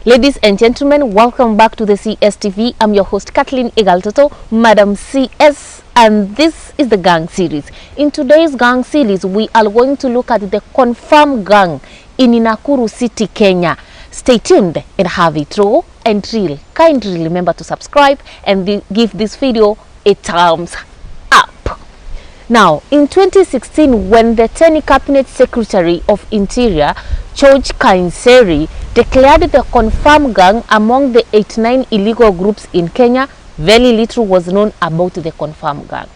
Ladies and gentlemen, welcome back to the CSTV. I'm your host Kathleen Egaltoto, Madam CS, and this is the gang series. In today's gang series, we are going to look at the confirmed gang in Nakuru City, Kenya. Stay tuned and have it raw and real. Kindly remember to subscribe and give this video a thumbs up. Now, in 2016, when the then Cabinet Secretary of Interior, George Kainseri, declared the confirmed gang among the 89 illegal groups in Kenya, very little was known about the confirmed gang.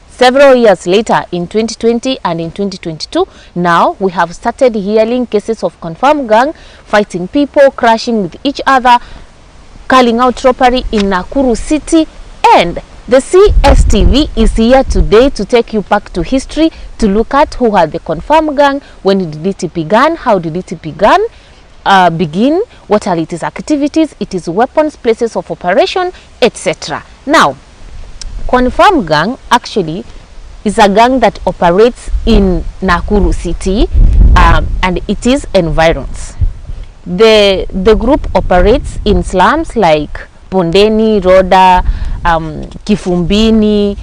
Several years later, in 2020 and in 2022, now we have started hearing cases of confirmed gang fighting people, crashing with each other, calling out robbery in Nakuru City, and the CSTV is here today to take you back to history to look at who had the confirmed gang, when did it begin, how did it begin, what are its activities, its weapons, places of operation, etc. Now, confirmed gang actually is a gang that operates in Nakuru City and it is environs. The group operates in slums like Bondeni, Roda, Kifumbini.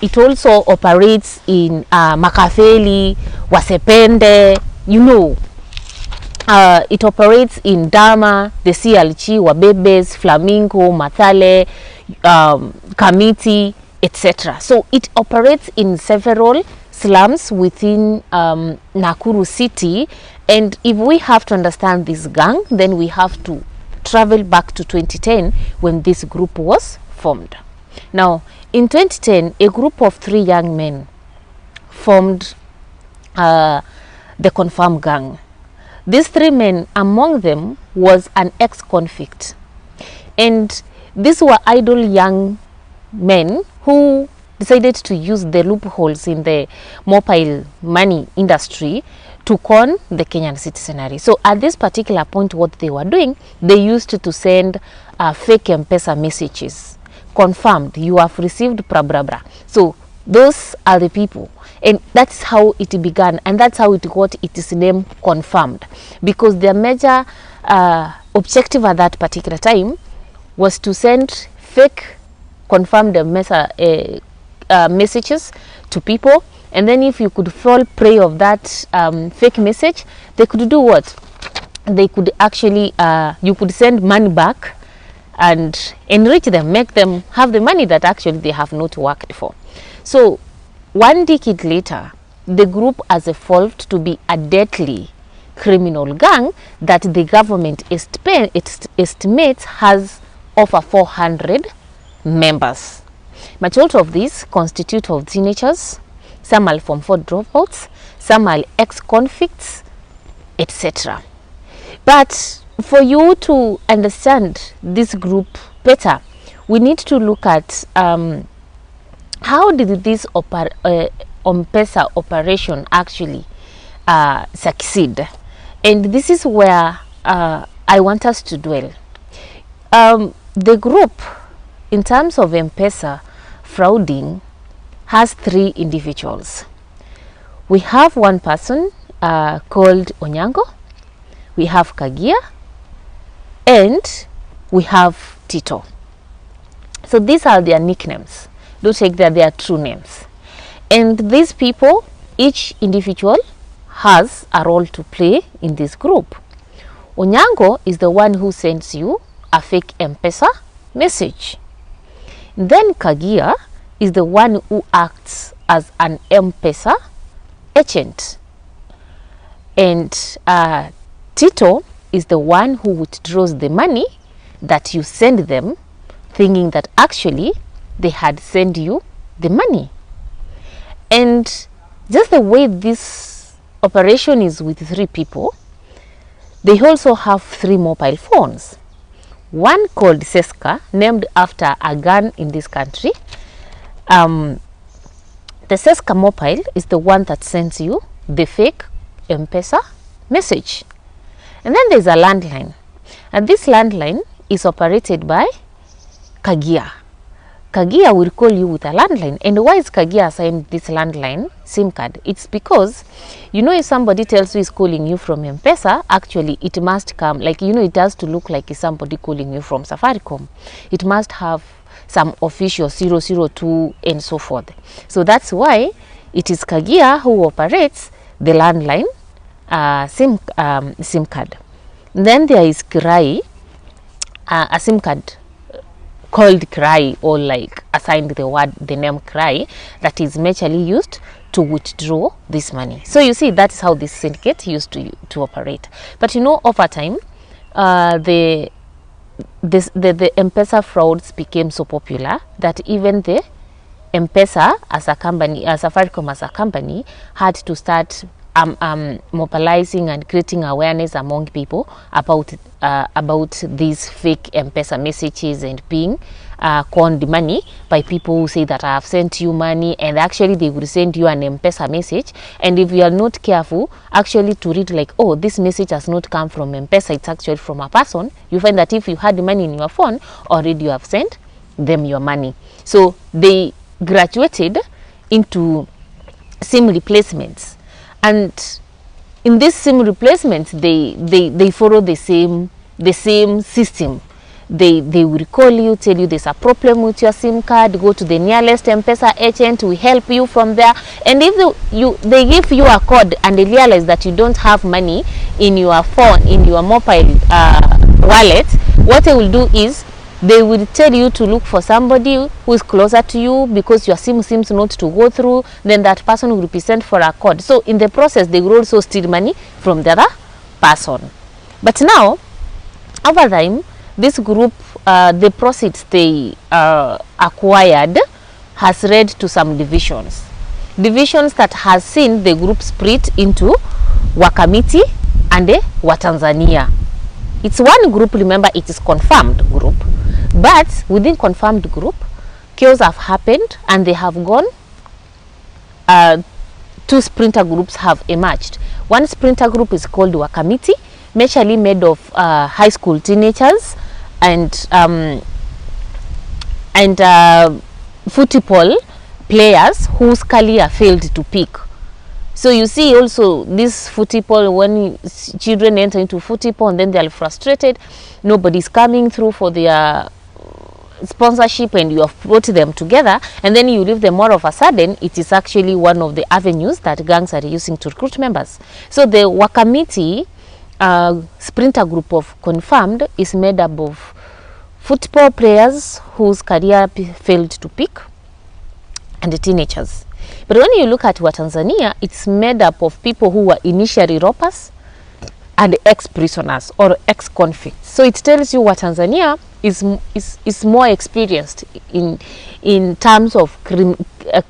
It also operates in Makafeli, Wasepende, you know. It operates in Dama, the CLG, Wabebes, Flamingo, Matale, Kamiti, etc. So it operates in several slums within Nakuru City, and if we have to understand this gang, then we have to travel back to 2010 when this group was formed. Now, in 2010, a group of 3 young men formed the confirmed gang. These 3 men, among them was an ex-convict, and these were idle young men who decided to use the loopholes in the mobile money industry to con the Kenyan citizenry. So at this particular point, what they were doing, they used to send fake M-Pesa messages. Confirmed, you have received blah blah blah. So those are the people, and that's how it began, and that's how it got its name confirmed, because their major objective at that particular time was to send fake confirmed messages to people, and then if you could fall prey of that fake message, they could do what? They could actually you could send money back and enrich them, make them have the money that actually they have not worked for. So 1 decade later, the group has evolved to be a deadly criminal gang that the government estimates has over 400 members. Majority of these constitute of teenagers, some are from Form 4 dropouts, some are ex-convicts, etc. But for you to understand this group better, we need to look at how did this M-Pesa operation actually succeed. And this is where I want us to dwell. The group, in terms of M-Pesa frauding, has 3 individuals. We have one person called Onyango, we have Kagia, and we have Tito. So these are their nicknames. Don't take that they are true names. And these people, each individual has a role to play in this group. Onyango is the one who sends you a fake M-Pesa message. Then Kagia is the one who acts as an M-Pesa agent. And Tito is the one who withdraws the money that you send them, thinking that actually they had sent you the money. And just the way this operation is with 3 people, they also have 3 mobile phones. One called Seska, named after a gun in this country. The Seska mobile is the one that sends you the fake M-Pesa message. And then there's a landline, and this landline is operated by Kagia. Kagia will call you with a landline. And why is Kagia assigned this landline SIM card? It's because, you know, if somebody tells you is calling you from M-Pesa, actually it must come, like, you know, it has to look like it's somebody calling you from Safaricom. It must have some official 002 and so forth. So that's why it is Kagia who operates the landline SIM card. Then there is Kirai, a SIM card called Kirai, or like assigned the name Kirai, that is majorly used to withdraw this money. So you see, that is how this syndicate used to operate. But you know, over time, the M-Pesa frauds became so popular that even the M-Pesa as a company, Safaricom as a company, had to start mobilizing and creating awareness among people about these fake M-Pesa messages and being conned money by people who say that I have sent you money, and actually they will send you an M-Pesa message, and if you are not careful actually to read like, oh, this message has not come from M-Pesa, it's actually from a person, you find that if you had money in your phone, already you have sent them your money. So they graduated into SIM replacements. And in this SIM replacement, they follow the same system. They will call you, tell you there's a problem with your SIM card, go to the nearest M-Pesa agent, we help you from there. And if they give you a code and they realize that you don't have money in your phone, in your mobile wallet, what they will do is they will tell you to look for somebody who is closer to you, because your SIM seems not to go through. Then that person will be sent for a code. So in the process, they will also steal money from the other person. But now, over time, this group, the proceeds they acquired has led to some divisions that has seen the group split into Wakamiti and Watanzania. It's one group, remember, it is confirmed group, but within confirmed group, chaos have happened and they have gone. Two sprinter groups have emerged. One sprinter group is called Wakamiti, majorly made of high school teenagers and football players whose career failed to peak. So you see also this football, when children enter into football and then they are frustrated, nobody's coming through for their sponsorship, and you have brought them together and then you leave them, all of a sudden it is actually one of the avenues that gangs are using to recruit members. So the Wakamiti sprinter group of confirmed is made up of football players whose career failed to peak and the teenagers. But when you look at Tanzania, it's made up of people who were initially robbers and ex-prisoners or ex-convicts. So it tells you Tanzania is more experienced in terms of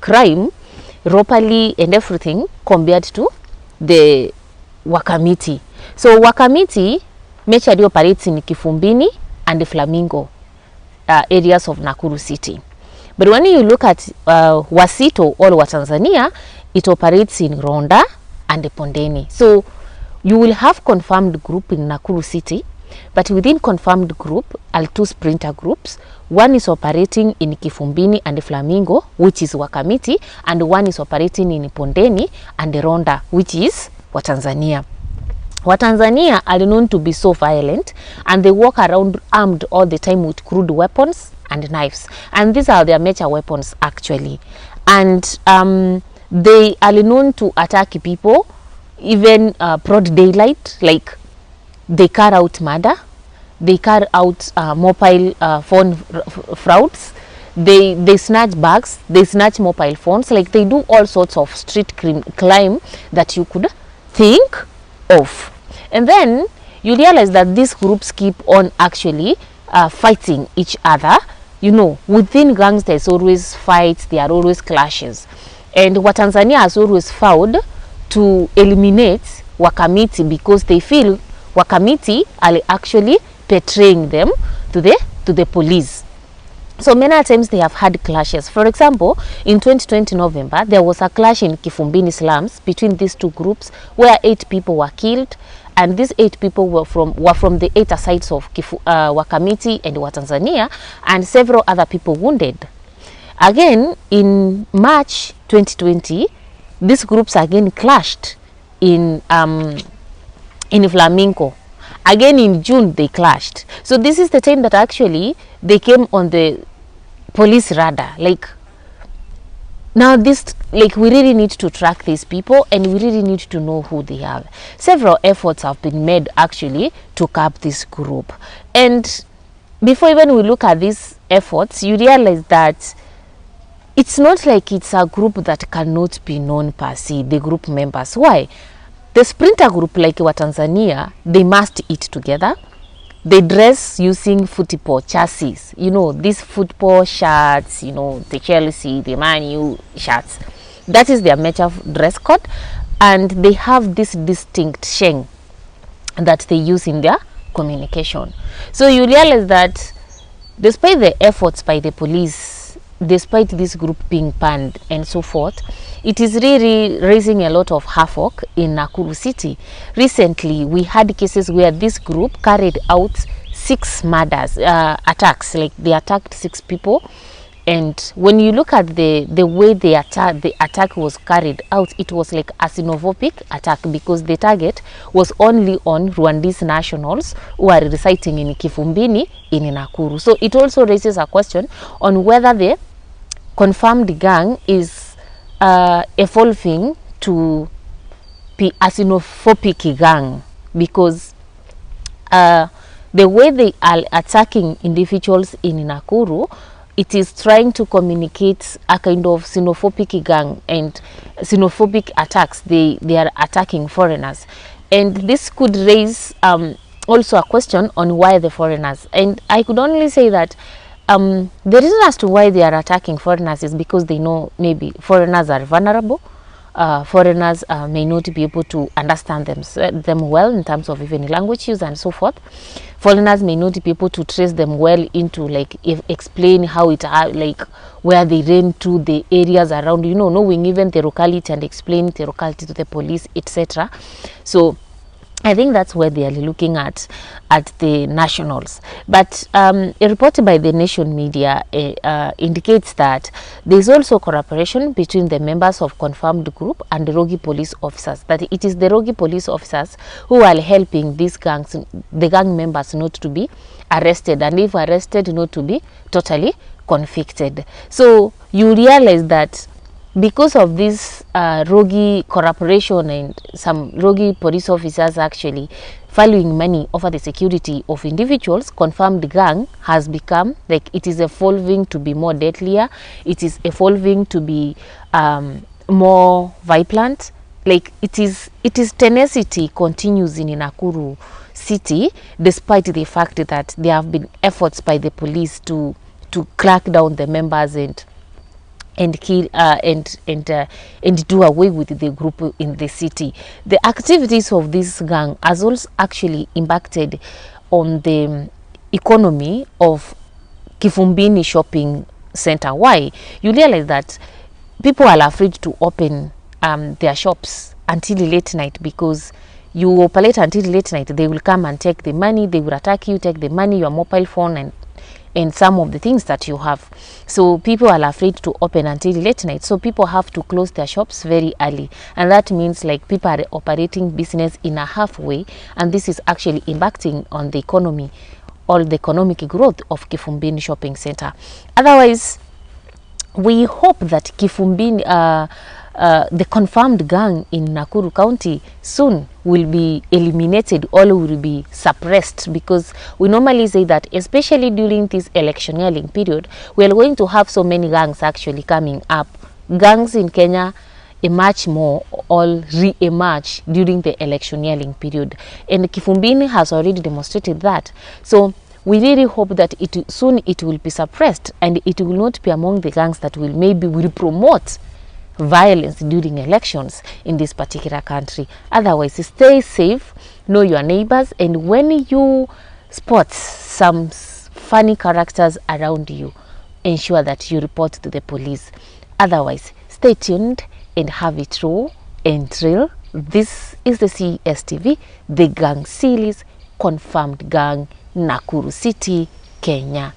crime, robbery and everything compared to the Wakamiti. So Wakamiti majorly operates in Kifumbini and the Flamingo areas of Nakuru city. But when you look at Wasito or Tanzania, it operates in Ronda and the Pondeni. So you will have confirmed group in Nakuru city, but within confirmed group are two sprinter groups. One is operating in Kifumbini and the Flamingo, which is Wakamiti, and one is operating in Pondeni and the Ronda, which is Tanzania. Tanzania are known to be so violent, and they walk around armed all the time with crude weapons and knives, and these are their major weapons actually. And they are known to attack people even broad daylight, like they carry out murder, they carry out mobile phone frauds, they snatch bags, they snatch mobile phones, like they do all sorts of street crime that you could think of. And then you realize that these groups keep on actually fighting each other. You know, within gangs there's always fights, there are always clashes, and what Tanzania has always found to eliminate Wakamiti, because they feel Wakamiti are actually betraying them to the police. So many times they have had clashes. For example, in 2020 November, there was a clash in Kifumbini slums between these two groups where 8 people were killed, and these 8 people were from the 8 sides of Wakamiti and Tanzania, and several other people wounded. Again, in March 2020, these groups again clashed in Flamenco. Again in June they clashed. So this is the time that actually they came on the police radar. Like, now this, like, we really need to track these people and we really need to know who they are. Several efforts have been made actually to cap this group. And before even we look at these efforts, you realize that it's not like it's a group that cannot be known per se, the group members. Why? The sprinter group, like wa Tanzania, they must eat together. They dress using football chassis. You know, these football shirts, you know, the Chelsea, the Man U shirts. That is their major dress code. And they have this distinct sheng that they use in their communication. So you realize that despite the efforts by the police, despite this group being banned and so forth, it is really raising a lot of havoc in Nakuru city. Recently, we had cases where this group carried out 6 murders, attacks, like they attacked 6 people. And when you look at the way the attack was carried out, it was like a xenophobic attack, because the target was only on Rwandese nationals who are residing in Kifumbini in Nakuru. So it also raises a question on whether the confirmed gang is evolving to be a xenophobic gang, because the way they are attacking individuals in Nakuru, it is trying to communicate a kind of xenophobic gang and xenophobic attacks. They are attacking foreigners, and this could raise also a question on why the foreigners. And I could only say that the reason as to why they are attacking foreigners is because they know maybe foreigners are vulnerable. Foreigners may not be able to understand them well in terms of even language use and so forth. Foreigners may not be able to trace them well into, like, explain how it, like, where they ran to the areas around, you know, knowing even the locality and explain the locality to the police, etc. So I think that's where they are looking at the nationals. But a report by the Nation media indicates that there is also cooperation between the members of confirmed group and the rogue police officers. That it is the rogue police officers who are helping these gangs, the gang members, not to be arrested, and if arrested, not to be totally convicted. So you realize that because of this rogue cooperation and some rogue police officers actually valuing money over the security of individuals, confirmed gang has become, like, it is evolving to be more deadlier. It is evolving to be more violent. Like, it is tenacity continues in Nakuru city, despite the fact that there have been efforts by the police to crack down the members and kill and do away with the group in the city. The activities of this gang has also actually impacted on the economy of Kifumbini shopping center. Why? You realize that people are afraid to open their shops until late night, because you operate until late night, they will come and take the money, they will attack you, take the money, your mobile phone, and some of the things that you have. So people are afraid to open until late night, so people have to close their shops very early, and that means, like, people are operating business in a halfway, and this is actually impacting on the economy, all the economic growth of Kifumbini shopping center. Otherwise, we hope that Kifumbini, the confirmed gang in Nakuru County soon will be eliminated or will be suppressed, because we normally say that, especially during this electioneering period, we are going to have so many gangs actually coming up. Gangs in Kenya emerge more or re-emerge during the electioneering period, and Kifumbini has already demonstrated that. So we really hope that soon it will be suppressed, and it will not be among the gangs that will promote violence during elections in this particular country. Otherwise, stay safe, know your neighbors, and when you spot some funny characters around you, ensure that you report to the police. Otherwise, stay tuned and have it raw and real. This is the CSTV, the gang series, confirmed gang, Nakuru City, Kenya.